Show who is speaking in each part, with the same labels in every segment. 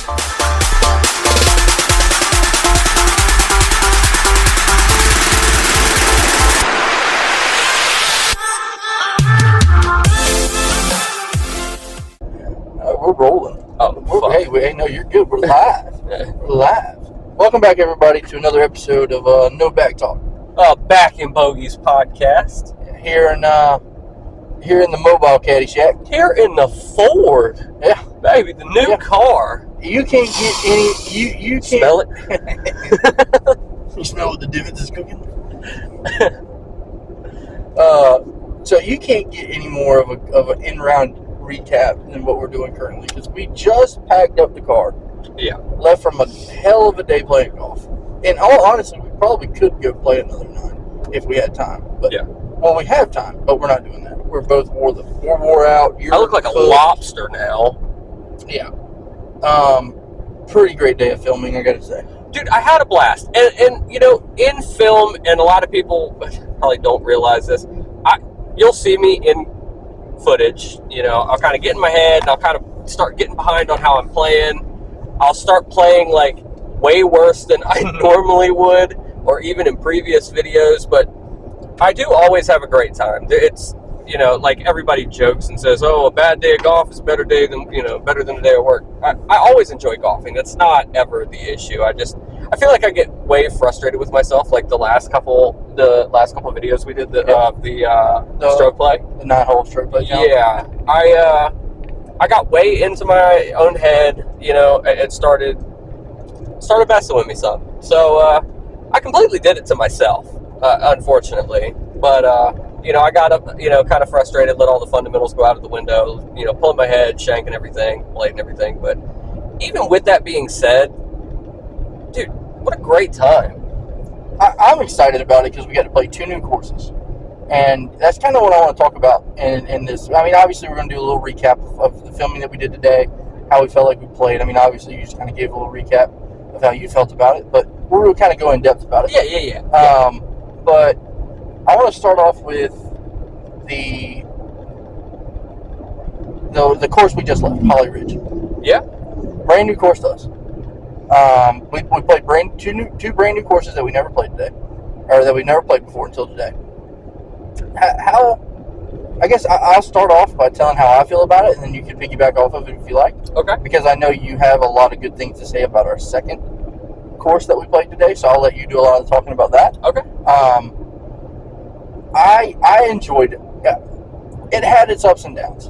Speaker 1: We're rolling. Hey, no, you're good. We're live. We're live. Welcome back, everybody, to another episode of No Back Talk.
Speaker 2: Back in Bogey's podcast.
Speaker 1: Here in the mobile caddy shack.
Speaker 2: Here in the Ford.
Speaker 1: Yeah.
Speaker 2: Baby, the new car.
Speaker 1: You can't get any... You can't...
Speaker 2: Smell it?
Speaker 1: You smell what the divots is cooking? So you can't get any more of an in-round recap than what we're doing currently, because we just packed up the car.
Speaker 2: Yeah. Left
Speaker 1: from a hell of a day playing golf. In all honesty, we probably could go play another 9 if we had time. But,
Speaker 2: yeah.
Speaker 1: Well, we have time, but we're not doing that. We're both wore out.
Speaker 2: I look like a lobster now.
Speaker 1: Yeah. Pretty great day of filming, I gotta say.
Speaker 2: Dude, I had a blast. And you know, in film, and a lot of people probably don't realize this, you'll see me in footage. You know, I'll kind of get in my head, and I'll kind of start getting behind on how I'm playing. I'll start playing, like, way worse than I normally would, or even in previous videos, but I do always have a great time. It's, you know, like everybody jokes and says, oh, a bad day of golf is better than a day of work. I always enjoy golfing. That's not ever the issue. I feel like I get way frustrated with myself, like the last couple of videos we did, the stroke play.
Speaker 1: The 9-hole stroke play.
Speaker 2: Yeah. I got way into my own head, you know, it started messing with me some. So, I completely did it to myself, unfortunately. But, you know, I got up, you know, kind of frustrated, let all the fundamentals go out of the window, you know, pulling my head, shanking everything, blading everything. But even with that being said, dude, what a great time.
Speaker 1: I'm excited about it because we got to play 2 new courses. And that's kind of what I want to talk about in this. I mean, obviously, we're going to do a little recap of the filming that we did today, how we felt like we played. I mean, obviously, you just kind of gave a little recap of how you felt about it, but we're going to kind of go in depth about it.
Speaker 2: Yeah.
Speaker 1: But I want to start off with the course we just left, Holly Ridge.
Speaker 2: Yeah.
Speaker 1: Brand new course to us. We played two brand new courses that we never played today, or that we never played before until today. I guess I'll start off by telling how I feel about it, and then you can piggyback off of it if you like.
Speaker 2: Okay.
Speaker 1: Because I know you have a lot of good things to say about our second course that we played today, so I'll let you do a lot of talking about that.
Speaker 2: Okay.
Speaker 1: I enjoyed it. It had its ups and downs.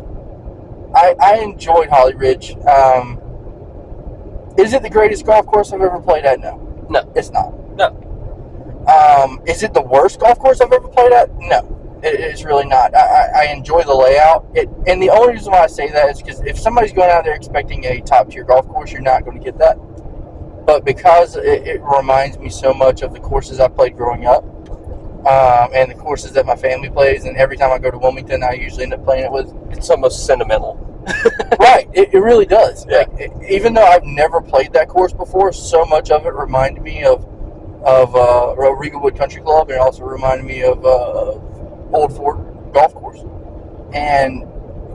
Speaker 1: I enjoyed Holly Ridge. Is it the greatest golf course I've ever played at? No, it's not.
Speaker 2: No.
Speaker 1: Is it the worst golf course I've ever played at? No. It's really not. I enjoy the layout. And the only reason why I say that is because if somebody's going out there expecting a top-tier golf course, you're not going to get that. But because it reminds me so much of the courses I played growing up, and the courses that my family plays, and every time I go to Wilmington, I usually end up playing it with.
Speaker 2: It's almost sentimental.
Speaker 1: Right. It really does.
Speaker 2: Yeah.
Speaker 1: Like, even though I've never played that course before, so much of it reminded me of Regalwood Country Club, and it also reminded me of Old Fort Golf Course, and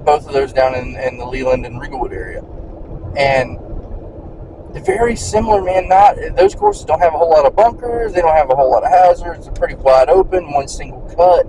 Speaker 1: both of those down in the Leland and Regalwood area. And they're very similar, man. Those courses don't have a whole lot of bunkers. They don't have a whole lot of hazards. They're pretty wide open, one single cut.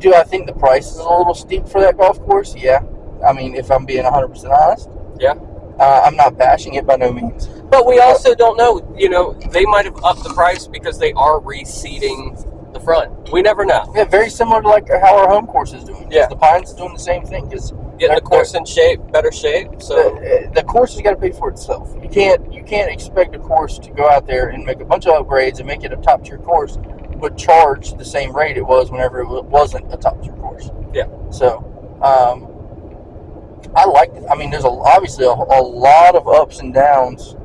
Speaker 1: Do I think the price is a little steep for that golf course? Yeah. I mean, if I'm being 100% honest.
Speaker 2: Yeah.
Speaker 1: I'm not bashing it by no means.
Speaker 2: But we also don't know, you know, they might have upped the price because they are reseeding the front. We never know.
Speaker 1: Yeah, very similar to like how our home course is doing.
Speaker 2: Yeah.
Speaker 1: The Pines is doing the same thing.
Speaker 2: Getting the course in shape, better shape. So
Speaker 1: the course has got to pay for itself. You can't expect a course to go out there and make a bunch of upgrades and make it a top tier course, but charge the same rate it was whenever it wasn't a top tier course.
Speaker 2: Yeah.
Speaker 1: So, I like it. I mean, there's obviously a lot of ups and downs.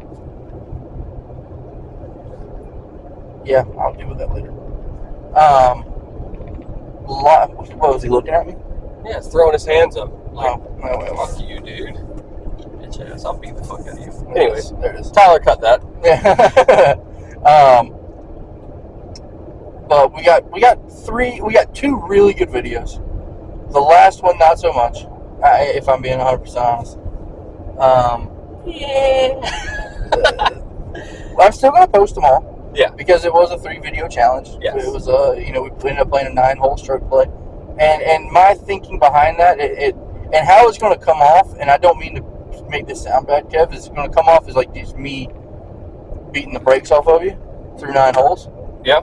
Speaker 1: Yeah, I'll deal with that later. What was he looking at me?
Speaker 2: Yeah, he's throwing his hands up. Like,
Speaker 1: no,
Speaker 2: fuck you, dude. Bitch ass, I'll beat the fuck out of you. Anyways,
Speaker 1: there it is.
Speaker 2: Tyler, cut that.
Speaker 1: But we got 2 really good videos. The last one, not so much, if I'm being 100% honest.
Speaker 2: yeah.
Speaker 1: I'm still gonna post them all.
Speaker 2: Yeah.
Speaker 1: Because it was a 3-video challenge.
Speaker 2: Yes.
Speaker 1: It was we ended up playing a 9-hole stroke play, and my thinking behind that, and how it's going to come off, and I don't mean to make this sound bad, Kev. It's going to come off as like just me beating the brakes off of you through 9 holes.
Speaker 2: Yeah.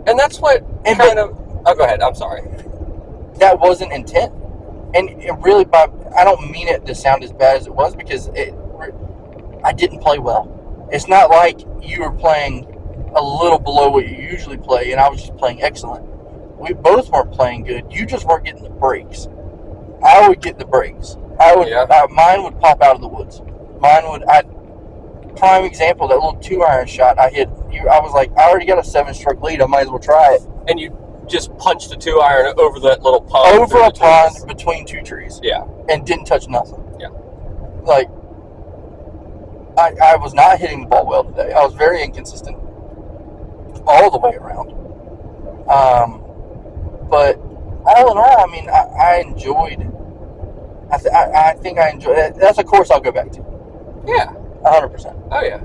Speaker 2: And that's what Oh, go ahead. I'm sorry.
Speaker 1: That wasn't intent, and it really, I don't mean it to sound as bad as it was, because I didn't play well. It's not like you were playing a little below what you usually play, and I was just playing excellent. We both weren't playing good. You just weren't getting the breaks. I would get the breaks. Mine would pop out of the woods. Prime example, that little 2-iron shot I hit. I was like, I already got a 7-stroke lead. I might as well try it.
Speaker 2: And you just punched a 2-iron over that little pond.
Speaker 1: Over a pond between 2 trees.
Speaker 2: Yeah. And
Speaker 1: didn't touch nothing.
Speaker 2: Yeah.
Speaker 1: Like, I was not hitting the ball well today. I was very inconsistent all the way around. But all in all, I mean, I enjoyed. I think I enjoyed it. That's a course I'll go back to.
Speaker 2: Yeah.
Speaker 1: 100%.
Speaker 2: Oh yeah.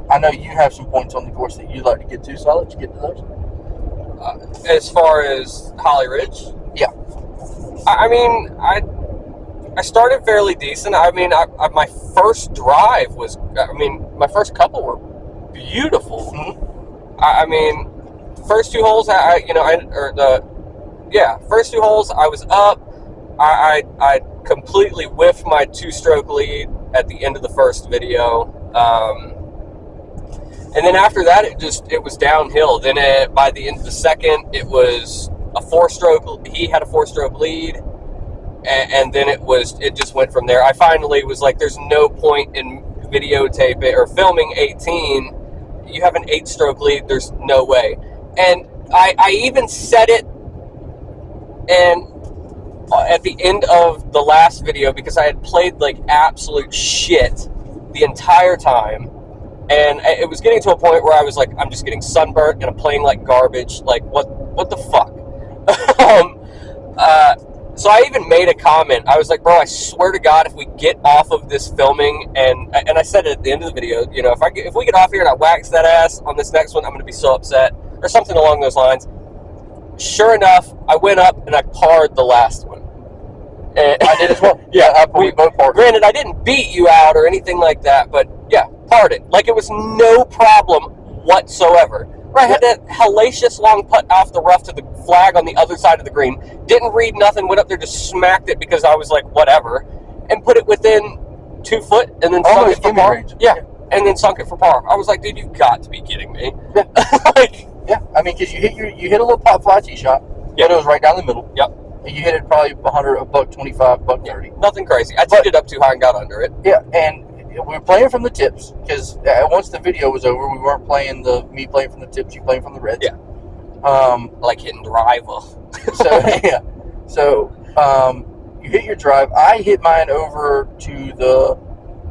Speaker 1: I know you have some points on the course that you'd like to get to, so I'll let you get to those.
Speaker 2: As far as Holly Ridge?
Speaker 1: Yeah.
Speaker 2: I mean, I started fairly decent. I mean, my first drive was, my first couple were beautiful.
Speaker 1: Mm-hmm.
Speaker 2: I mean, first 2 holes, first 2 holes, I was up. I completely whiffed my 2-stroke lead at the end of the first video. And then after that, it was downhill. Then by the end of the second, it was a 4-stroke. He had a 4-stroke lead. And then it just went from there. I finally was like, there's no point in videotaping or filming 18. You have an 8-stroke lead. There's no way. And I even said it and at the end of the last video, because I had played like absolute shit the entire time. And it was getting to a point where I was like, I'm just getting sunburnt and I'm playing like garbage. Like, what the fuck? So I even made a comment. I was like, bro, I swear to God, if we get off of this filming, and I said it at the end of the video, if we get off here and I wax that ass on this next one, I'm going to be so upset, or something along those lines. Sure enough, I went up and I parred the last one. And
Speaker 1: I did as well.
Speaker 2: Yeah,
Speaker 1: we both parred.
Speaker 2: Granted, I didn't beat you out or anything like that, but yeah, parred it. Like it was no problem whatsoever. I had that hellacious long putt off the rough to the flag on the other side of the green. Didn't read nothing, went up there, just smacked it because I was like, whatever, and put it within 2 foot and then sunk it for par. Yeah, and then sunk it for par. I was like, dude, you've got to be kidding me.
Speaker 1: Yeah. I mean, because you hit a little pop fly tee shot, but it was right down the middle.
Speaker 2: Yep.
Speaker 1: And you hit it probably $125, $130.
Speaker 2: Yeah, nothing crazy. I tipped it up too high and got under it.
Speaker 1: Yeah, and we were playing from the tips because once the video was over, we weren't playing me playing from the tips, you playing from the reds.
Speaker 2: Yeah. I like hitting driver.
Speaker 1: So you hit your drive. I hit mine over to the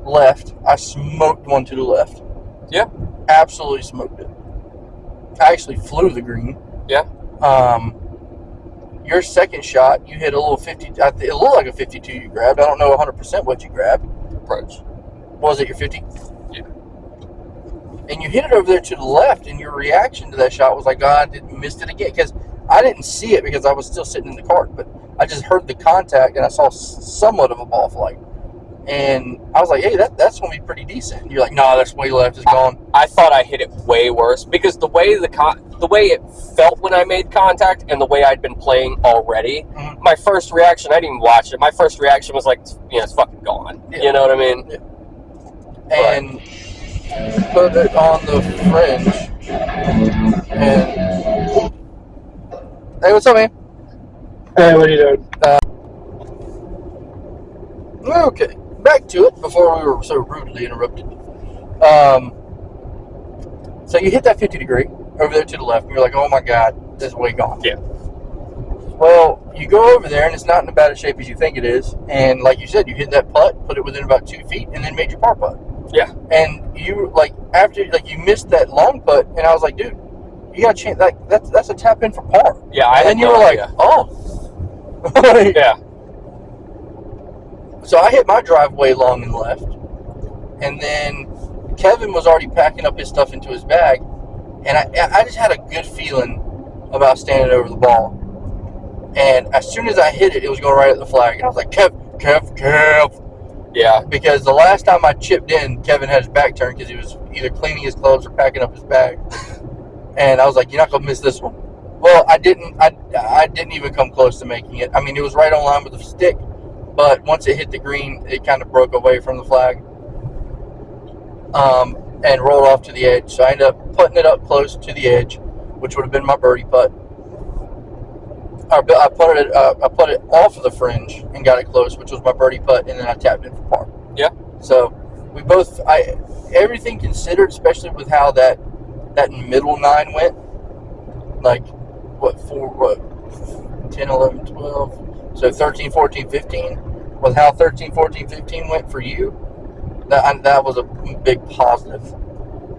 Speaker 1: left. I smoked one to the left.
Speaker 2: Yeah.
Speaker 1: Absolutely smoked it. I actually flew the green.
Speaker 2: Yeah.
Speaker 1: Your second shot, you hit a little 50. It looked like a 52 you grabbed. I don't know 100% what you grabbed.
Speaker 2: Approach.
Speaker 1: Was it your 50?
Speaker 2: Yeah.
Speaker 1: And you hit it over there to the left, and your reaction to that shot was like, God, I missed it again. Because I didn't see it because I was still sitting in the cart, but I just heard the contact, and I saw somewhat of a ball flight. And I was like, hey, that's going to be pretty decent. And you're like, no, that's way left. It's gone.
Speaker 2: I thought I hit it way worse because the way it felt when I made contact and the way I'd been playing already,
Speaker 1: mm-hmm.
Speaker 2: My first reaction, I didn't even watch it. My first reaction was like, it's fucking gone. Yeah. You know what I mean?
Speaker 1: Yeah. And put it on the fringe. And hey, what's up, man?
Speaker 3: Hey, what are you doing?
Speaker 1: Okay, back to it before we were so rudely interrupted. So you hit that 50 degree over there to the left, and you're like, oh my God, this is way gone.
Speaker 2: Yeah.
Speaker 1: Well, you go over there, and it's not in as bad a shape as you think it is. And like you said, you hit that putt, put it within about 2 feet, and then made your par putt.
Speaker 2: Yeah.
Speaker 1: And you you missed that long putt, and I was like, dude, you got a chance. Like that's a tap in for par.
Speaker 2: Yeah.
Speaker 1: And then you were like, oh.
Speaker 2: Yeah.
Speaker 1: So I hit my driveway long and left, and then Kevin was already packing up his stuff into his bag, and I just had a good feeling about standing over the ball. And as soon as I hit it, it was going right at the flag, and I was like, Kev.
Speaker 2: Yeah.
Speaker 1: Because the last time I chipped in, Kevin had his back turned because he was either cleaning his clothes or packing up his bag. And I was like, you're not going to miss this one. Well, I didn't even come close to making it. I mean, it was right on line with the stick, but once it hit the green, it kind of broke away from the flag and rolled off to the edge. So I ended up putting it up close to the edge, which would have been my birdie putt. I put it off of the fringe and got it close, which was my birdie putt, and then I tapped it for par.
Speaker 2: Yeah.
Speaker 1: So we both, everything considered, especially with how that middle 9 went, like 10, 11, 12, so 13, 14, 15, with how 13, 14, 15 went for you, that was a big positive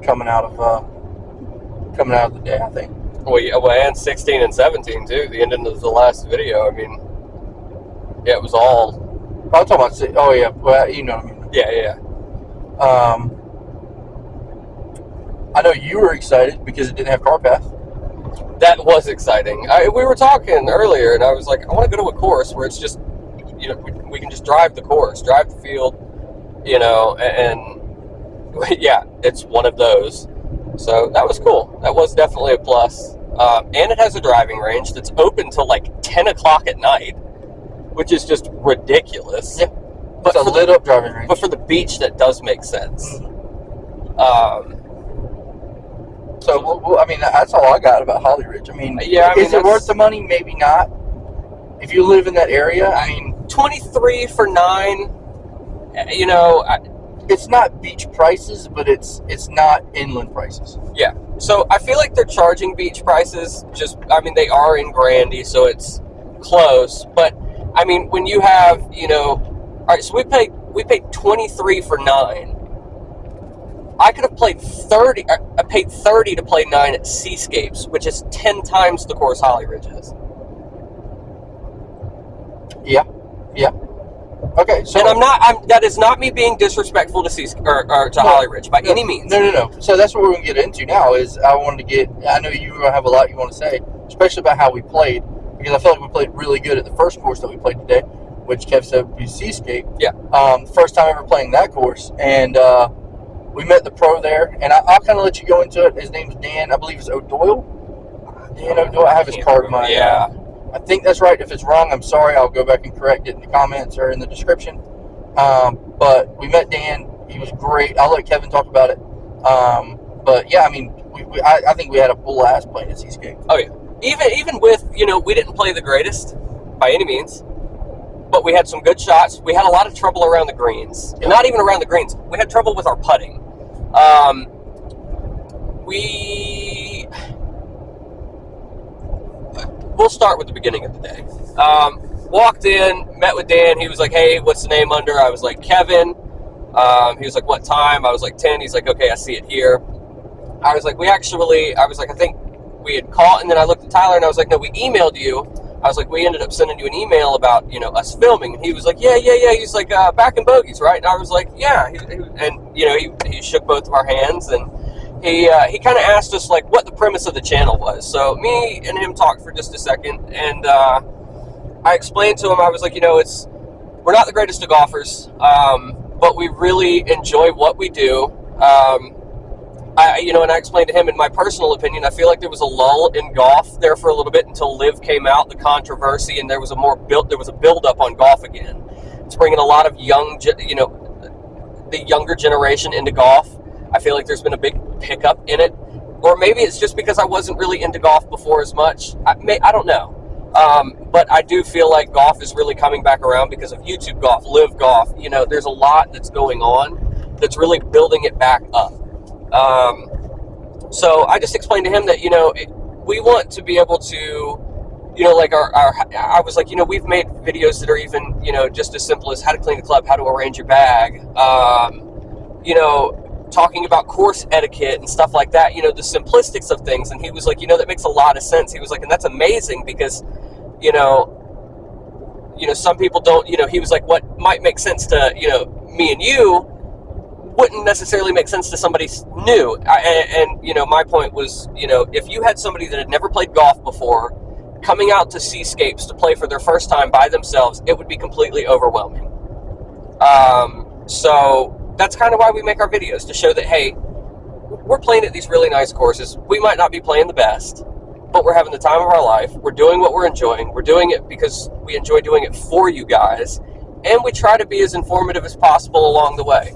Speaker 1: coming out of the day, I think.
Speaker 2: Well, and 16 and 17 too. The ending of the last video. I mean, yeah, it was all.
Speaker 1: I'm talking about. Oh yeah, well, you know what I mean.
Speaker 2: Yeah.
Speaker 1: I know you were excited because it didn't have car path.
Speaker 2: That was exciting. We were talking earlier, and I was like, I want to go to a course where it's just, we can just drive the course, drive the field, and yeah, it's one of those. So that was cool. That was definitely a plus. And it has a driving range that's open till like 10 o'clock at night, which is just ridiculous.
Speaker 1: Yeah.
Speaker 2: But
Speaker 1: it's a lit up driving range.
Speaker 2: But for the beach, that does make sense.
Speaker 1: So, I mean, that's all I got about Holly Ridge. I mean, is it worth the money? Maybe not. If you live in that area, I mean,
Speaker 2: 23 for 9.
Speaker 1: It's not beach prices, but it's not inland prices.
Speaker 2: Yeah. So I feel like they're charging beach prices. They are in Grandy, so it's close. But I mean, when you have, all right. So we paid 23 for 9. I could have played 30. I paid 30 to play 9 at Seascapes, which is 10 times the course Holly Ridge is.
Speaker 1: Yeah. Okay, so
Speaker 2: and that is not me being disrespectful to Holly Ridge by any means.
Speaker 1: No. So that's what we're going to get into now. Is I know you have a lot you want to say, especially about how we played, because I feel like we played really good at the first course that we played today, which Kev said would be Seascape.
Speaker 2: Yeah.
Speaker 1: First time ever playing that course, and we met the pro there, and I'll kind of let you go into it. His name's Dan, I believe it's O'Doyle. Dan O'Doyle. I have his card in my.
Speaker 2: Yeah.
Speaker 1: I think that's right. If it's wrong, I'm sorry. I'll go back and correct it in the comments or in the description. But we met Dan. He was great. I'll let Kevin talk about it. But yeah, I mean, I think we had a blast playing at Seascape.
Speaker 2: Oh yeah. Even with, we didn't play the greatest by any means, but we had some good shots. We had a lot of trouble around the greens. Yeah. Not even around the greens. We had trouble with our putting. We'll start with the beginning of the day. Walked in, met with Dan. He was like, hey, what's the name under? I was like, Kevin. He was like, what time? I was like, 10. He's like, okay, I see it here. I was like, I think we had called, and then I looked at Tyler, and I was like, no, we emailed you. I was like, we ended up sending you an email about, us filming. And he was like, yeah. He's like, back in bogeys, right? And I was like, yeah. He shook both of our hands, and he kind of asked us, like, what the premise of the channel was. So me and him talked for just a second, and I explained to him, I was like, we're not the greatest of golfers, but we really enjoy what we do. And I explained to him, in my personal opinion, I feel like there was a lull in golf there for a little bit until Liv came out, the controversy, and there was a build up on golf again. It's bringing a lot of the younger generation into golf. I feel like there's been a big pickup in it, or maybe it's just because I wasn't really into golf before as much. I don't know, but I do feel like golf is really coming back around because of YouTube golf, Live golf. There's a lot that's going on that's really building it back up. So I just explained to him that, we want to be able to, I was like, we've made videos that are even, just as simple as how to clean a club, how to arrange your bag, talking about course etiquette and stuff like that, the simplistics of things. And he was like, that makes a lot of sense. He was like, and that's amazing because, some people don't, he was like, what might make sense to, me and you wouldn't necessarily make sense to somebody new. And my point was, if you had somebody that had never played golf before coming out to Seascapes to play for their first time by themselves, it would be completely overwhelming. So that's kind of why we make our videos, to show that, hey, we're playing at these really nice courses. We might not be playing the best, but we're having the time of our life. We're doing what we're enjoying. We're doing it because we enjoy doing it for you guys, and we try to be as informative as possible along the way.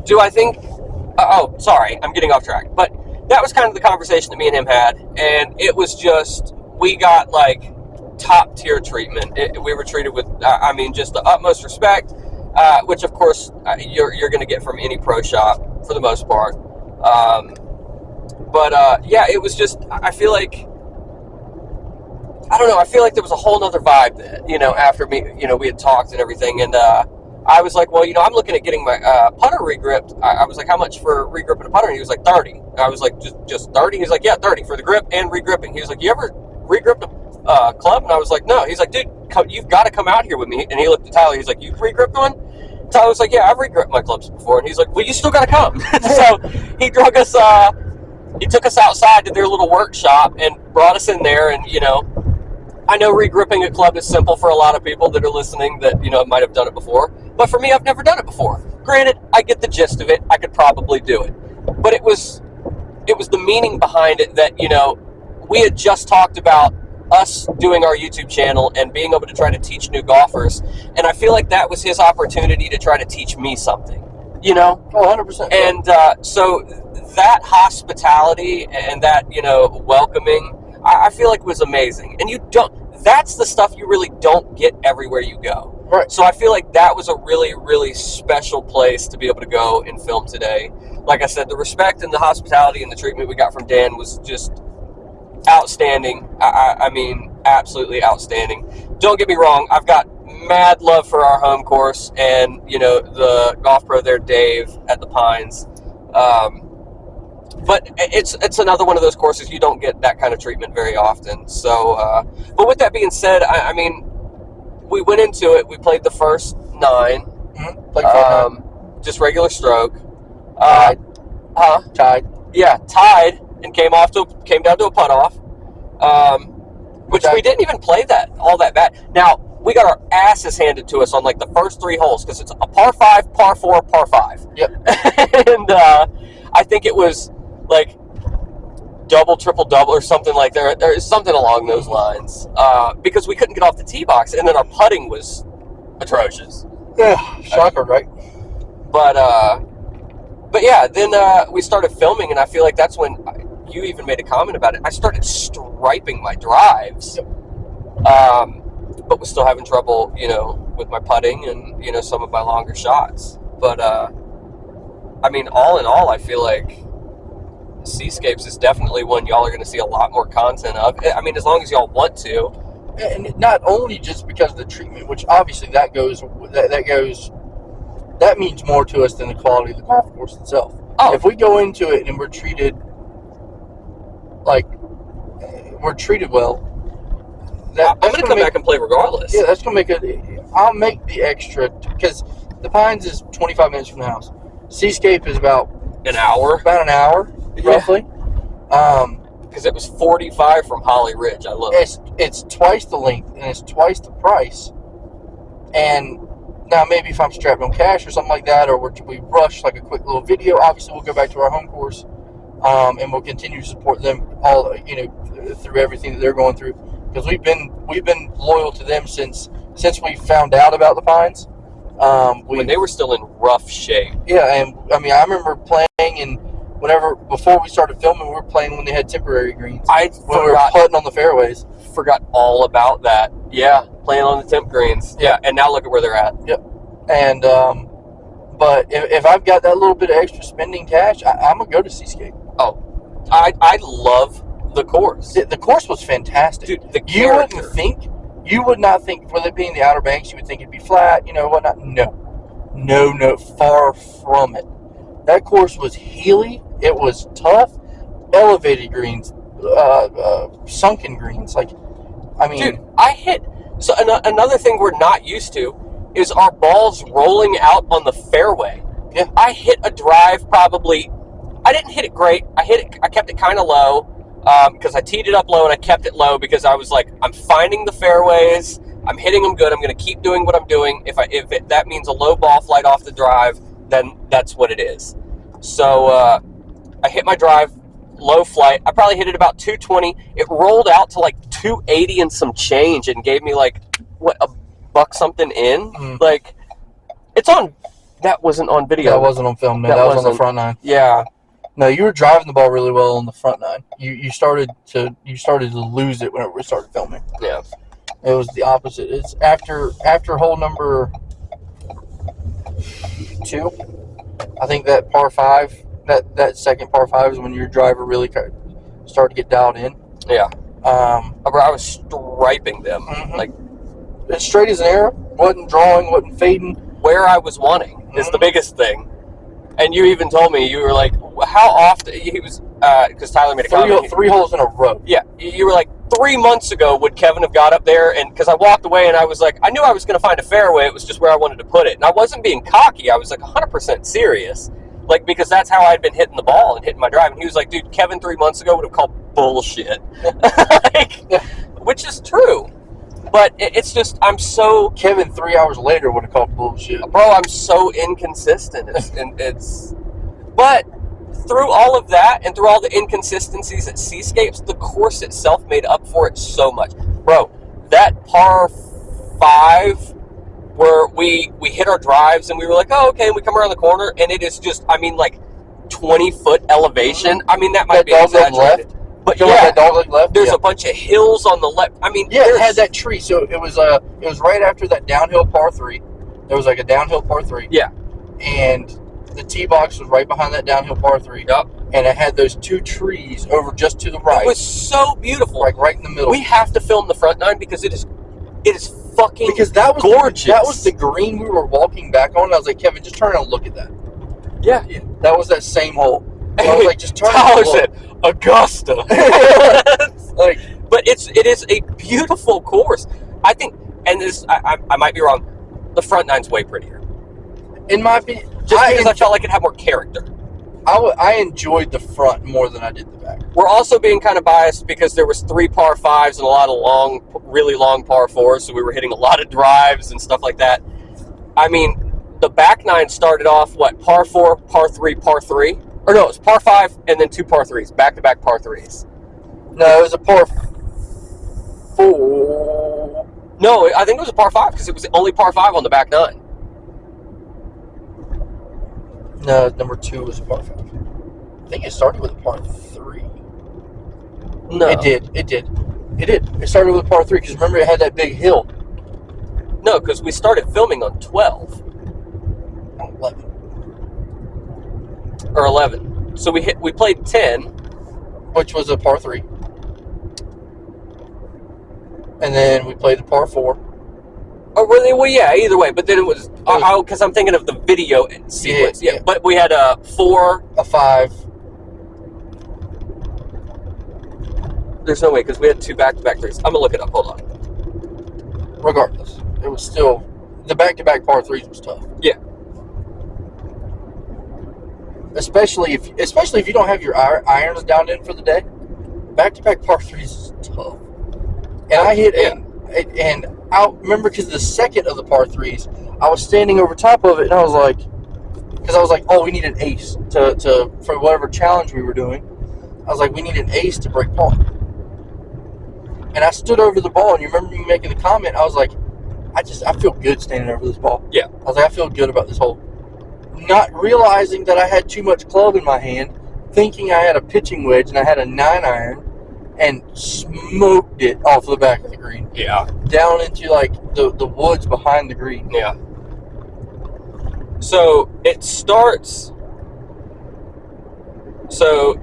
Speaker 2: Do I think... oh, sorry, I'm getting off track. But that was kind of the conversation that me and him had, and it was just, we got, like, top-tier treatment. We were treated with, just the utmost respect, which, of course, you're going to get from any pro shop, for the most part. Yeah, it was just, I feel like, I don't know, I feel like there was a whole nother vibe that, after we had talked and everything, and I was like, well, I'm looking at getting my putter regripped. I was like, how much for regripping a putter? And he was like, 30. I was like, just 30? He's like, yeah, 30 for the grip and regripping. He was like, you ever regripped a club? And I was like, no. He's like, dude, you've got to come out here with me. And he looked at Tyler. He's like, you've regripped one? Tyler was like, yeah, I've regripped my clubs before. And he's like, well, you still got to come. So he drug us, he took us outside to their little workshop and brought us in there. And, I know regripping a club is simple for a lot of people that are listening that, might have done it before. But for me, I've never done it before. Granted, I get the gist of it. I could probably do it. But it was the meaning behind it that, we had just talked about us doing our YouTube channel and being able to try to teach new golfers. And I feel like that was his opportunity to try to teach me something, Oh,
Speaker 1: 100%.
Speaker 2: And so that hospitality and that, welcoming, I feel like was amazing. And that's the stuff you really don't get everywhere you go.
Speaker 1: Right.
Speaker 2: So I feel like that was a really, really special place to be able to go and film today. Like I said, the respect and the hospitality and the treatment we got from Dan was just outstanding. I mean, absolutely outstanding. Don't get me wrong, I've got mad love for our home course and, the golf pro there, Dave, at the Pines. But it's another one of those courses you don't get that kind of treatment very often. So, but with that being said, I mean, we went into it. We played the first 9.
Speaker 1: Mm-hmm. Played 9.
Speaker 2: Just regular stroke.
Speaker 1: Tied. Tied.
Speaker 2: Yeah, tied, and came down to a putt off. Which we didn't even play all that bad. Now, we got our asses handed to us on like the first 3 holes because it's a par 5, par 4, par 5.
Speaker 1: Yep.
Speaker 2: And I think it was like double, triple, double, or something like that. There's something along those lines because we couldn't get off the tee box, and then our putting was atrocious.
Speaker 1: Yeah, shocker, right?
Speaker 2: But yeah, then we started filming, and I feel like that's when you even made a comment about it. I started striping my drives, but was still having trouble, with my putting and some of my longer shots. But I mean, all in all, I feel like Seascapes is definitely one y'all are going to see a lot more content of. I mean, as long as y'all want to.
Speaker 1: And not only just because of the treatment, which obviously that means more to us than the quality of the golf course itself.
Speaker 2: Oh.
Speaker 1: If we go into it and we're treated well,
Speaker 2: I'm going to come back and play regardless.
Speaker 1: Yeah, that's going to make I'll make the extra, because the Pines is 25 minutes from the house. Seascape is about
Speaker 2: an hour,
Speaker 1: roughly.
Speaker 2: Because it was 45 from Holly Ridge. I love it.
Speaker 1: It's twice the length and it's twice the price. And now maybe if I'm strapped on cash or something like that, or we rush like a quick little video, obviously we'll go back to our home course, and we'll continue to support them all, through everything that they're going through. Because we've been loyal to them since we found out about the Pines.
Speaker 2: When they were still in rough shape.
Speaker 1: Yeah, and I mean, I remember playing, and before we started filming, we were playing when they had temporary greens. When we were putting on the fairways.
Speaker 2: Forgot all about that. Yeah, playing on the temp greens. Yeah, and now look at where they're at.
Speaker 1: Yep. And but if I've got that little bit of extra spending cash, I'm gonna go to Seascape.
Speaker 2: Oh, I love the course.
Speaker 1: The course was fantastic.
Speaker 2: Dude, the
Speaker 1: character. You would not think, with it being the Outer Banks, you would think it'd be flat, whatnot. No, far from it. That course was heely. It was tough. Elevated greens, sunken greens. Dude,
Speaker 2: So another thing we're not used to is our balls rolling out on the fairway.
Speaker 1: Yeah.
Speaker 2: I hit a drive probably. I didn't hit it great. I kept it kind of low because I teed it up low and I kept it low because I was like, I'm finding the fairways. I'm hitting them good. I'm going to keep doing what I'm doing. If that means a low ball flight off the drive, then that's what it is. So I hit my drive, low flight. I probably hit it about 220. It rolled out to like 280 and some change and gave me like, what, a buck something in? Like, it's on. That wasn't on video.
Speaker 1: That wasn't on film. No, that was on the front nine.
Speaker 2: Yeah.
Speaker 1: No, you were driving the ball really well on the front nine. You started to lose it whenever we started filming.
Speaker 2: Yeah.
Speaker 1: It was the opposite. It's after hole number 2. I think that par 5, that second par 5 is when your driver really started to get dialed in.
Speaker 2: Yeah. I was striping them like
Speaker 1: as straight as an arrow. Wasn't drawing. Wasn't fading.
Speaker 2: Where I was wanting is the biggest thing. And you even told me, you were like, how often he was because Tyler made a comment.
Speaker 1: 3 holes in a row.
Speaker 2: Yeah, you were like, 3 months ago would Kevin have got up there, and because I walked away and I was like, I knew I was going to find a fairway, it was just where I wanted to put it, and I wasn't being cocky, I was like 100% serious, like, because that's how I'd been hitting the ball and hitting my drive. And he was like, dude, Kevin 3 months ago would have called bullshit. Which is true, but it's just, I'm so...
Speaker 1: Kevin 3 hours later would have called bullshit.
Speaker 2: Bro, I'm so inconsistent. But through all of that and through all the inconsistencies at Seascapes, the course itself made up for it so much. Bro, that par 5 where we hit our drives and we were like, oh, okay, and we come around the corner and it is just, I mean, like 20-foot elevation. I mean, that might be exaggerated. But yeah,
Speaker 1: that dogleg left.
Speaker 2: There's a bunch of hills on the left. I mean,
Speaker 1: yeah, it had that tree. So it was right after that downhill par 3. There was like a downhill par 3.
Speaker 2: Yeah.
Speaker 1: And the tee box was right behind that downhill par 3.
Speaker 2: Yep.
Speaker 1: And it had those 2 trees over just to the right.
Speaker 2: It was so beautiful.
Speaker 1: Like right in the middle.
Speaker 2: We have to film the front nine because it is fucking
Speaker 1: because that was
Speaker 2: gorgeous.
Speaker 1: That was the green we were walking back on. I was like, Kevin, just turn and look at that.
Speaker 2: Yeah.
Speaker 1: That was that same hole. And I was like, just turn
Speaker 2: Tyler
Speaker 1: and look.
Speaker 2: said, Augusta.
Speaker 1: Like,
Speaker 2: but it is a beautiful course. I think, and this I might be wrong, the front nine's way prettier.
Speaker 1: In my opinion,
Speaker 2: just because I felt like it had more character.
Speaker 1: I enjoyed the front more than I did the back.
Speaker 2: We're also being kind of biased because there was 3 par 5s and a lot of really long par 4s, so we were hitting a lot of drives and stuff like that. I mean, the back nine started off, what, par 4, par 3, par 3? Or no, it was par 5 and then 2 par 3s, back-to-back par 3s.
Speaker 1: No, it was a par 4.
Speaker 2: No, I think it was a par 5 because it was the only par 5 on the back nine.
Speaker 1: No, number 2 was a par 5. I think it started with a par 3.
Speaker 2: No.
Speaker 1: It did. It started with a par 3 because remember it had that big hill.
Speaker 2: No, because we started filming on 12.
Speaker 1: 11.
Speaker 2: Or 11. So we played 10.
Speaker 1: Which was a par 3. And then we played the par 4.
Speaker 2: Oh, really? Well, yeah, either way. But then it was... because I'm thinking of the video sequence. Yeah. But we had a 4...
Speaker 1: A 5.
Speaker 2: There's no way, because we had 2 back-to-back 3s. I'm going to look it up. Hold on.
Speaker 1: Regardless, it was still... The back-to-back par 3s was tough.
Speaker 2: Yeah.
Speaker 1: Especially if you don't have your irons down in for the day. Back-to-back par 3s is tough. And I hit... And I remember because the second of the par 3s, I was standing over top of it, and I was like... Because I was like, oh, we need an ace for whatever challenge we were doing. I was like, we need an ace to break par. And I stood over the ball, and you remember me making the comment, I was like, I feel good standing over this ball.
Speaker 2: Yeah.
Speaker 1: I was like, I feel good about this hole. Not realizing that I had too much club in my hand, thinking I had a pitching wedge, and I had a 9-iron, and smoked it off the back of the green.
Speaker 2: Yeah.
Speaker 1: Down into, like, the woods behind the green.
Speaker 2: Yeah. So, it starts... So,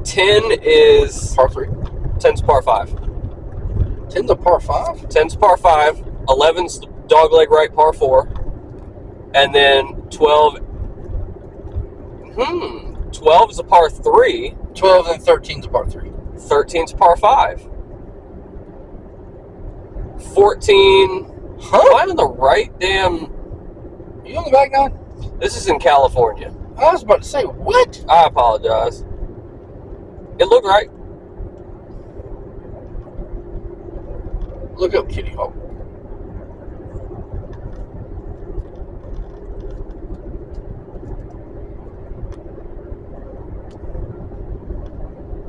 Speaker 2: 10 is...
Speaker 1: Par 3.
Speaker 2: 10's par 5.
Speaker 1: 10's a par 5?
Speaker 2: 10's par 5. 11's the dogleg right par 4. And then 12... 12 is a par 3.
Speaker 1: 12 and 13's a par 3.
Speaker 2: 13's par 5. 14.
Speaker 1: Huh?
Speaker 2: Am I on the right damn?
Speaker 1: You on the back nine?
Speaker 2: This is in California.
Speaker 1: I was about to say, what?
Speaker 2: I apologize. It looked right.
Speaker 1: Look up Kitty Hawk.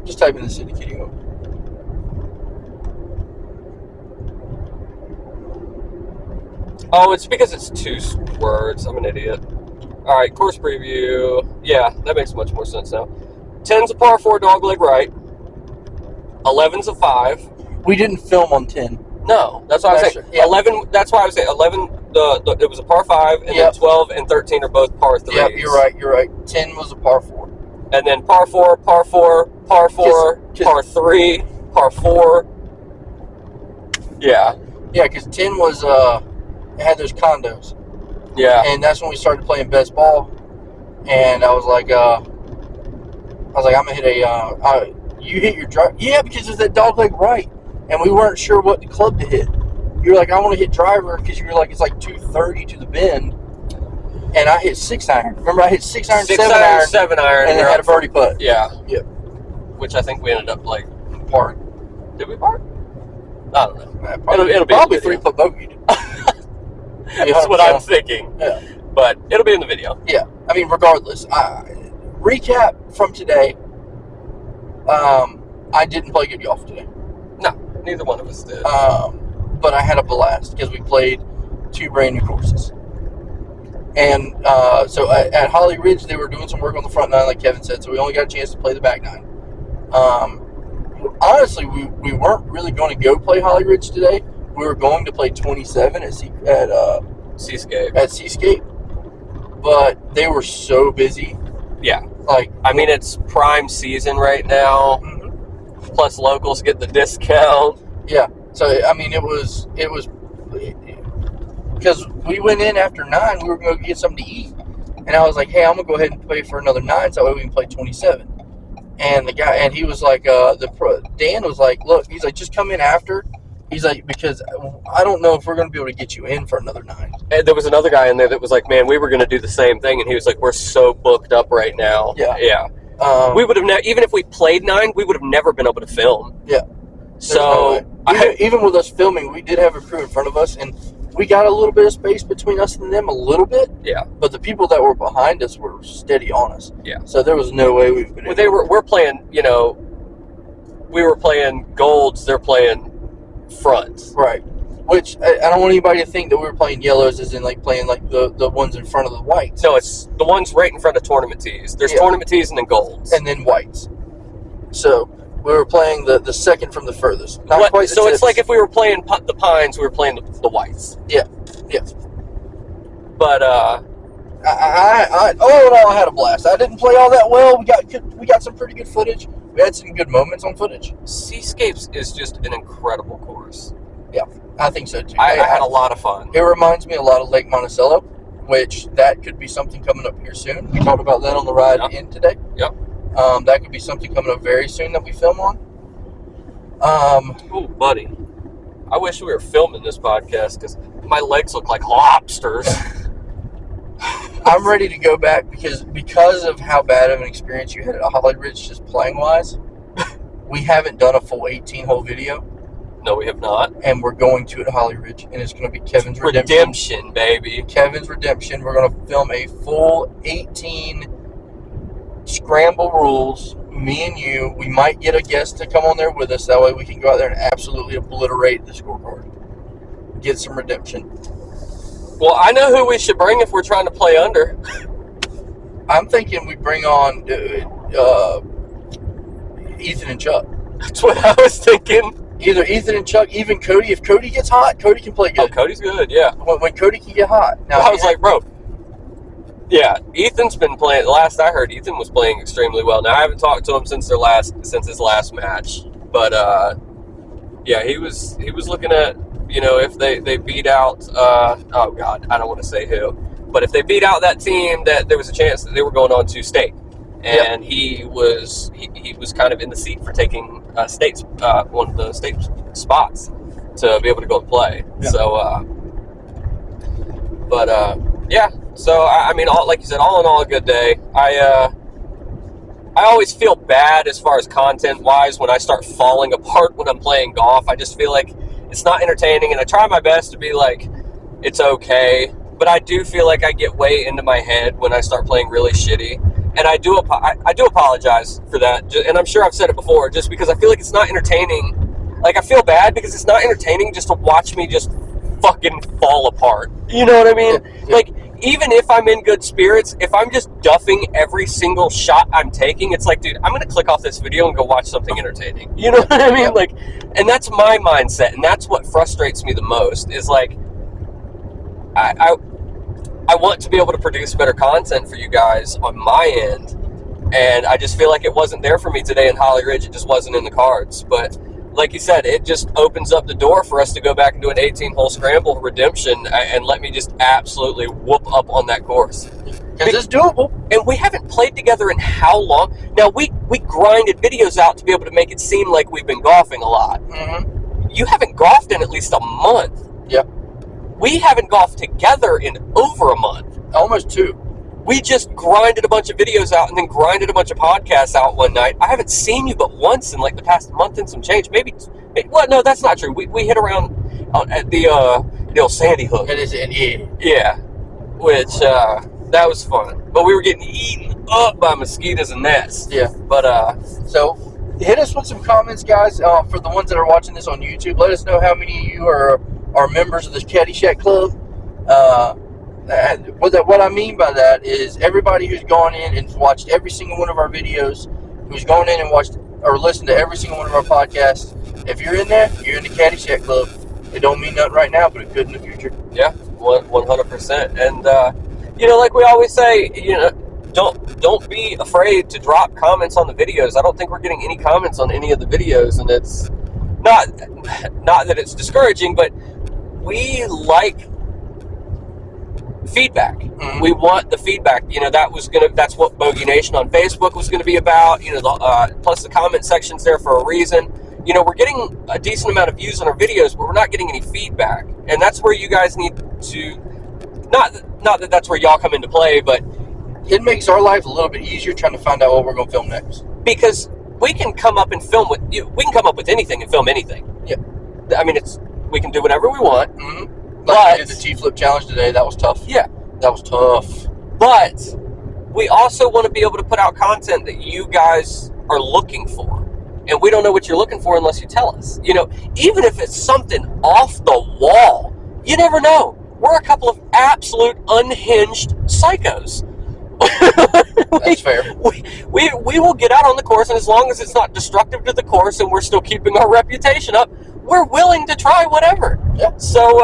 Speaker 1: Just type in the city Kitty Hawk.
Speaker 2: Oh, it's because it's 2 words. I'm an idiot. All right, course preview. Yeah, that makes much more sense now. 10's a par 4 dogleg right. 11's a 5.
Speaker 1: We didn't film on 10.
Speaker 2: No, that's why I was saying.
Speaker 1: Yeah.
Speaker 2: 11. That's why I was saying 11. It was a par 5, and
Speaker 1: Yep.
Speaker 2: then 12 and 13 are both par 3s.
Speaker 1: Yeah, you're right. 10 was a par 4.
Speaker 2: And then par 4, par 4, par 4, par 3, par 4. Yeah.
Speaker 1: Yeah, because 10 was, it had those condos.
Speaker 2: Yeah.
Speaker 1: And that's when we started playing best ball. And I was like, I'm going to hit you hit your drive. Yeah, because it's that dog leg right. And we weren't sure what club to hit. You were like, I want to hit driver because you were like, it's like 230 to the bend. And I hit 6 iron. Remember, I hit 6 iron,
Speaker 2: 7 iron,
Speaker 1: and then had a birdie putt.
Speaker 2: Yeah.
Speaker 1: Yep.
Speaker 2: Which I think we ended up like
Speaker 1: Par.
Speaker 2: Did we par? I don't know. It'll be
Speaker 1: probably
Speaker 2: in the video.
Speaker 1: 3-foot bogey.
Speaker 2: That's what I'm thinking.
Speaker 1: Yeah.
Speaker 2: But it'll be in the video.
Speaker 1: Yeah. I mean, regardless. Recap from today. I didn't play good golf today.
Speaker 2: No, neither one of us did.
Speaker 1: But I had a blast because we played 2 brand new courses. And so at Holly Ridge, they were doing some work on the front 9, like Kevin said, so we only got a chance to play the back 9. Honestly, we weren't really going to go play Holly Ridge today. We were going to play 27 at Seascape. But they were so busy.
Speaker 2: Yeah.
Speaker 1: Like,
Speaker 2: I mean, it's prime season right now.
Speaker 1: Mm-hmm.
Speaker 2: Plus locals get the discount.
Speaker 1: Yeah. So, I mean, it was because we went in after 9, we were going to get something to eat. And I was like, hey, I'm going to go ahead and pay for another 9 so that way we can play 27. And the guy, and he was like, Dan was like, look, he's like, just come in after. He's like, because I don't know if we're going to be able to get you in for another 9.
Speaker 2: And there was another guy in there that was like, man, we were going to do the same thing. And he was like, we're so booked up right now.
Speaker 1: Yeah.
Speaker 2: Yeah. We would have even if we played 9, we would have never been able to film.
Speaker 1: Yeah.
Speaker 2: So
Speaker 1: even with us filming, we did have a crew in front of us, and we got a little bit of space between us and them, a little bit.
Speaker 2: Yeah.
Speaker 1: But the people that were behind us were steady on us.
Speaker 2: Yeah.
Speaker 1: So there was no way we've been.
Speaker 2: Well, we're playing. You know, we were playing golds. They're playing fronts.
Speaker 1: Right. Which I don't want anybody to think that we were playing yellows, as in like playing like the ones in front of the whites.
Speaker 2: No, it's the ones right in front of tournament tees. There's tournament tees and then golds.
Speaker 1: And then whites. So we were playing the second from the furthest. Not quite the
Speaker 2: so
Speaker 1: tips.
Speaker 2: it's like if we were playing the pines, we were playing the whites.
Speaker 1: Yeah. Yeah.
Speaker 2: But
Speaker 1: all in all, I had a blast. I didn't play all that well. We got some pretty good footage. We had some good moments on footage.
Speaker 2: Seascapes is just an incredible course.
Speaker 1: Yeah, I think so too.
Speaker 2: I had a lot of fun.
Speaker 1: It reminds me a lot of Lake Monticello, which that could be something coming up here soon. We talked about that on the ride in today.
Speaker 2: Yep.
Speaker 1: That could be something coming up very soon that we film on.
Speaker 2: Oh, buddy. I wish we were filming this podcast because my legs look like lobsters.
Speaker 1: I'm ready to go back because of how bad of an experience you had at Holly Ridge just playing wise. We haven't done a full 18-hole video.
Speaker 2: No, we have not.
Speaker 1: And we're going to at Holly Ridge, and it's going to be Kevin's redemption.
Speaker 2: Redemption, baby.
Speaker 1: Kevin's redemption. We're going to film a full 18 scramble rules. Me and you. We might get a guest to come on there with us. That way we can go out there and absolutely obliterate the scorecard. Get some redemption.
Speaker 2: Well, I know who we should bring if we're trying to play under.
Speaker 1: I'm thinking we bring on Ethan and Chuck.
Speaker 2: That's what I was thinking.
Speaker 1: Either Ethan and Chuck, even Cody. If Cody gets hot, Cody can play good.
Speaker 2: Oh, Cody's good, yeah.
Speaker 1: When Cody can get hot. Now,
Speaker 2: I was like, bro. Yeah, Ethan's been playing. The last I heard, Ethan was playing extremely well. Now I haven't talked to him since his last match, but yeah, he was looking at, you know, if they beat out. Oh God, I don't want to say who, but if they beat out that team, that there was a chance that they were going on to state, and he was kind of in the seat for taking one of the state spots. to be able to go and play.
Speaker 1: Yeah.
Speaker 2: So, yeah. So I mean, like you said, all in all, a good day. I always feel bad as far as content-wise when I start falling apart when I'm playing golf. I just feel like it's not entertaining, and I try my best to be like, it's okay. But I do feel like I get way into my head when I start playing really shitty. And I do apologize for that. And I'm sure I've said it before, just because I feel like it's not entertaining. Like, I feel bad because it's not entertaining just to watch me just fucking fall apart. You know what I mean?
Speaker 1: Yeah.
Speaker 2: Like, even if I'm in good spirits, if I'm just duffing every single shot I'm taking, it's like, dude, I'm going to click off this video and go watch something entertaining. You know what I mean?
Speaker 1: Yep.
Speaker 2: Like, and that's my mindset, and that's what frustrates me the most, is like, I want to be able to produce better content for you guys on my end, and I just feel like it wasn't there for me today in Holly Ridge. It just wasn't in the cards. But like you said, it just opens up the door for us to go back and do an 18-hole scramble redemption and let me just absolutely whoop up on that course.
Speaker 1: Because it's doable.
Speaker 2: And we haven't played together in how long? Now, we grinded videos out to be able to make it seem like we've been golfing a lot.
Speaker 1: Mm-hmm.
Speaker 2: You haven't golfed in at least a month.
Speaker 1: Yep.
Speaker 2: We haven't golfed together in over a month.
Speaker 1: Almost 2.
Speaker 2: We just grinded a bunch of videos out and then grinded a bunch of podcasts out one night. I haven't seen you but once in like the past month and some change. Maybe well, no, that's not true. We hit around at the old Sandy Hook.
Speaker 1: It is an E.
Speaker 2: Yeah, which that was fun. But we were getting eaten up by mosquitoes and gnats.
Speaker 1: Yeah.
Speaker 2: But
Speaker 1: So hit us with some comments, guys. For the ones that are watching this on YouTube, let us know how many of you are members of this Caddyshack Club. What I mean by that is everybody who's gone in and watched every single one of our videos, who's gone in and watched or listened to every single one of our podcasts. If you're in there, you're in the Caddyshack Club. It don't mean nothing right now, but it could in the future.
Speaker 2: yeah, 100%. And like we always say, don't be afraid to drop comments on the videos. I don't think we're getting any comments on any of the videos, and it's not that it's discouraging, but we like feedback.
Speaker 1: Mm-hmm.
Speaker 2: We want the feedback. That's what Bogey Nation on Facebook was going to be about. Plus the comment section's there for a reason. We're getting a decent amount of views on our videos, but we're not getting any feedback, and that's where you guys need to. Not that that's where y'all come into play, but
Speaker 1: it makes our life a little bit easier trying to find out what we're going to film next.
Speaker 2: Because we can come up and film with you. We can come up with anything and film anything.
Speaker 1: Yeah.
Speaker 2: I mean, we can do whatever we want.
Speaker 1: Mm-hmm.
Speaker 2: But
Speaker 1: we did the T-flip challenge today. That was tough.
Speaker 2: Yeah.
Speaker 1: That was tough.
Speaker 2: But we also want to be able to put out content that you guys are looking for. And we don't know what you're looking for unless you tell us. Even if it's something off the wall, you never know. We're a couple of absolute unhinged psychos.
Speaker 1: That's fair.
Speaker 2: We will get out on the course, and as long as it's not destructive to the course and we're still keeping our reputation up, we're willing to try whatever.
Speaker 1: Yeah.
Speaker 2: So,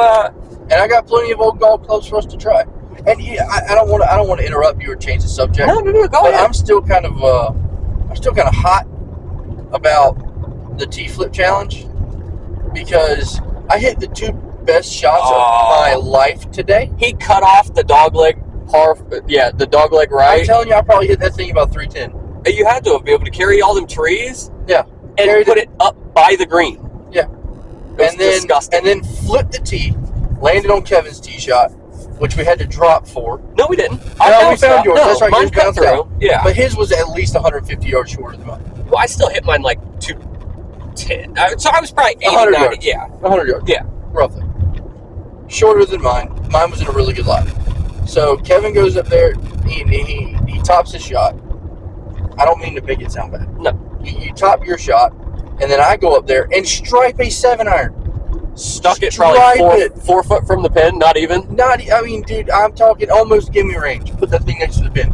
Speaker 1: and I got plenty of old golf clubs for us to try. And I don't want to interrupt you or change the subject.
Speaker 2: No, go
Speaker 1: but
Speaker 2: ahead.
Speaker 1: I'm still kind of hot about the T-flip challenge because I hit the 2 best shots of my life today.
Speaker 2: He cut off the dogleg the dogleg right.
Speaker 1: I'm telling you, I probably hit that thing about 310.
Speaker 2: You had to be able to carry all them trees.
Speaker 1: Yeah.
Speaker 2: And put it up by the green.
Speaker 1: Yeah.
Speaker 2: It was disgusting.
Speaker 1: And then flipped the tee, landed on Kevin's tee shot, which we had to drop for.
Speaker 2: No, we didn't.
Speaker 1: No, we found yours.
Speaker 2: No,
Speaker 1: That's right.
Speaker 2: mine
Speaker 1: Yours
Speaker 2: cut
Speaker 1: bounced
Speaker 2: through.
Speaker 1: out.
Speaker 2: Yeah.
Speaker 1: But his was at least 150 yards shorter than mine.
Speaker 2: Well, I still hit mine like 210. So I was probably 80,
Speaker 1: 100
Speaker 2: 90.
Speaker 1: yards.
Speaker 2: Yeah.
Speaker 1: 100 yards.
Speaker 2: Yeah.
Speaker 1: Roughly. Shorter than mine. Mine was in a really good lie. So Kevin goes up there. He tops his shot. I don't mean to make it sound bad.
Speaker 2: No.
Speaker 1: You top your shot, and then I go up there and stripe a 7-iron.
Speaker 2: Stuck it probably 4 foot from the pin, not even.
Speaker 1: Dude, I'm talking almost gimme range. Put that thing next to the pin.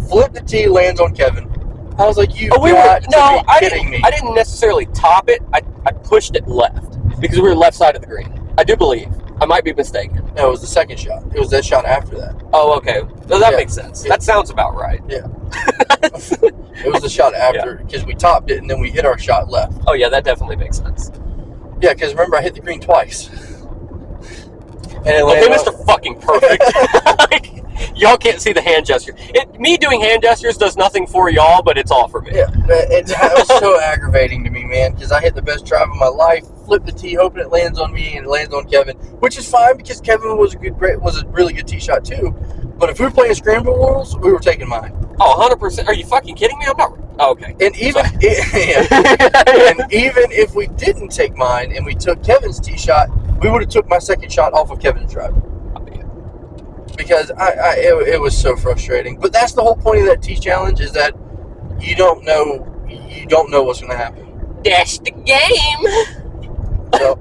Speaker 1: Flip the tee, lands on Kevin. I was like, be kidding me.
Speaker 2: I didn't necessarily top it. I pushed it left because we were left side of the green. I do believe. I might be mistaken.
Speaker 1: No, it was the second shot. It was that shot after that.
Speaker 2: Oh, okay. Well, that makes sense.
Speaker 1: Yeah.
Speaker 2: That sounds about right.
Speaker 1: Yeah. It was the shot after because we topped it and then we hit our shot left.
Speaker 2: Oh, yeah, that definitely makes sense.
Speaker 1: Yeah, because remember, I hit the green twice. And it
Speaker 2: Okay,
Speaker 1: landed
Speaker 2: Mr. Fucking Perfect. Y'all can't see the hand gesture. Me doing hand gestures does nothing for y'all, but it's all for me.
Speaker 1: Yeah, it was so aggravating to me, man, because I hit the best drive of my life, flip the tee, hoping it lands on me and it lands on Kevin, which is fine because Kevin was a really good tee shot too. But if we were playing scramble rules, we were taking mine.
Speaker 2: Oh, 100%. Are you fucking kidding me? I'm not. Oh, okay.
Speaker 1: And even and even if we didn't take mine and we took Kevin's tee shot, we would have took my second shot off of Kevin's drive. Because it was so frustrating. But that's the whole point of that tee challenge, is that you don't know what's going to happen.
Speaker 2: That's the game.
Speaker 1: So,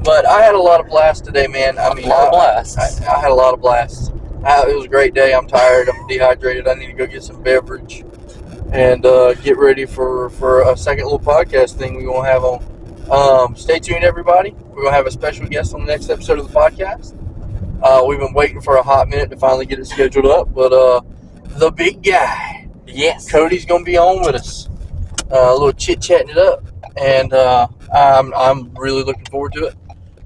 Speaker 1: but I had a lot of blasts today, man. I mean, I had a lot of blasts. It was a great day. I'm tired. I'm dehydrated. I need to go get some beverage and get ready for a second little podcast thing we're going to have on. Stay tuned, everybody. We're going to have a special guest on the next episode of the podcast. We've been waiting for a hot minute to finally get it scheduled up, but the big guy,
Speaker 2: yes,
Speaker 1: Cody's going to be on with us. A little chit-chatting it up, and I'm really looking forward to it.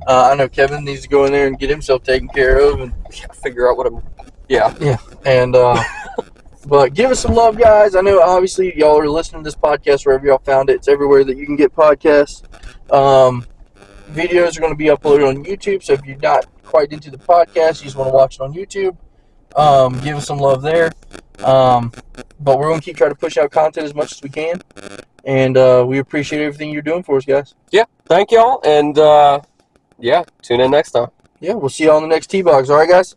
Speaker 1: I know Kevin needs to go in there and get himself taken care of and
Speaker 2: figure out what I'm. Yeah.
Speaker 1: And but give us some love, guys. I know obviously y'all are listening to this podcast wherever y'all found it. It's everywhere that you can get podcasts. Videos are going to be uploaded on YouTube, so if you're not quite into the podcast, you just want to watch it on YouTube, give us some love there. But we're going to keep trying to push out content as much as we can, and we appreciate everything you're doing for us, guys.
Speaker 2: Yeah, thank y'all, and yeah, tune in next time.
Speaker 1: Yeah, we'll see you on the next T-Box. All right, guys?